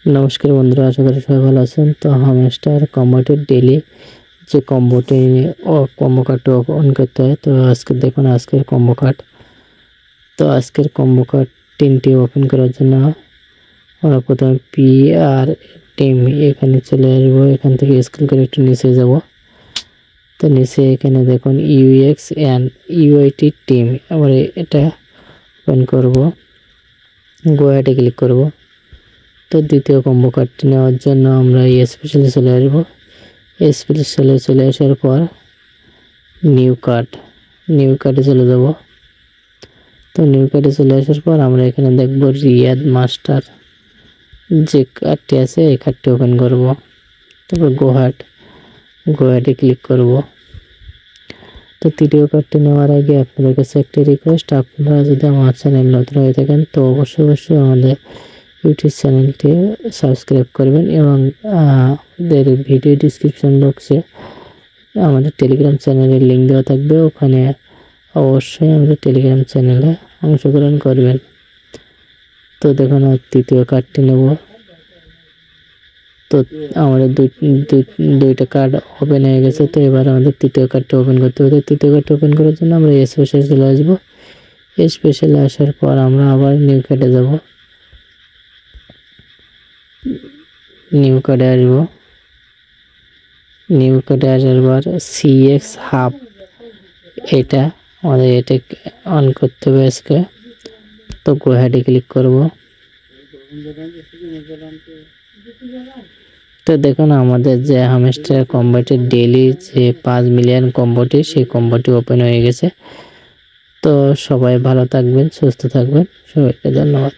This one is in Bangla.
নমস্কার বন্ধুরা, আশা করি সবাই ভালো আছেন। তো হামস্টার কম্বোটির ডেলি যে কম্বোটি কম্বো কার্ডটা অন করতে হয়। তো আজকে দেখুন আজকের কম্বো কার্ড। তো আজকের কম্বো কার্ড 3টি ওপেন করার জন্য আমরা প্রথমে পি আর টিম এখানে চলে আসবো। এখান থেকে স্ক্রল করে একটু নিচে যাব। তো নিচে এখানে দেখুন ইউএক্স অ্যান্ড ইউআইটি টিম, আবার এটা ওপেন করব, গোয়াতে ক্লিক করব। তো দ্বিতীয় কম্বো কার্ডটি নেওয়ার জন্য আমরা এই স্পেশালে চলে আসবো। স্পেশালে চলে আসার পর নিউ কার্ডে চলে যাব। তো নিউ কার্ডে চলে আসার পর আমরা এখানে দেখব রিয়াদ মাস্টার যে কার্ডটি আছে এই কার্ডটি ওপেন করব। তারপর গোহাটে ক্লিক করব। তো তৃতীয় কার্ডটি নেওয়ার আগে আপনাদের কাছে একটি রিকোয়েস্ট, আপনারা যদি আমার চ্যানেল নতুন হয়ে থাকেন তো অবশ্যই আমাদের ইউটিউব চ্যানেলটি সাবস্ক্রাইব করবেন এবং আমাদের ভিডিও ডিসক্রিপশন বক্সে আমাদের টেলিগ্রাম চ্যানেলের লিঙ্ক দেওয়া থাকবে, ওখানে অবশ্যই আমাদের টেলিগ্রাম চ্যানেলে অংশগ্রহণ করবেন। তো দেখুন তৃতীয় কার্ডটি নেব। তো আমাদের দুইটা কার্ড ওপেন হয়ে গেছে। তো এবার আমাদের তৃতীয় কার্ডটা ওপেন করতে হবে। তৃতীয় কার্ডটা ওপেন করার জন্য আমরা স্পেশালে চলে আসবো। স্পেশালে আসার পর আমরা আবার নিউ কার্ডে যাব। নিউ কার্ডে আসবো। নিউ কার্ডে আসার পর সিএক্স হাব এটা আমাদের এটা অন করতে হবে আজকে। তো গোহাটে ক্লিক করব। তো দেখুন আমাদের যে হামস্টার কম্বোটির ডেইলি যে 5 মিলিয়ন কম্বোটি, সেই কম্বোটি ওপেন হয়ে গেছে। তো সবাই ভালো থাকবেন, সুস্থ থাকবেন, সবাইকে ধন্যবাদ।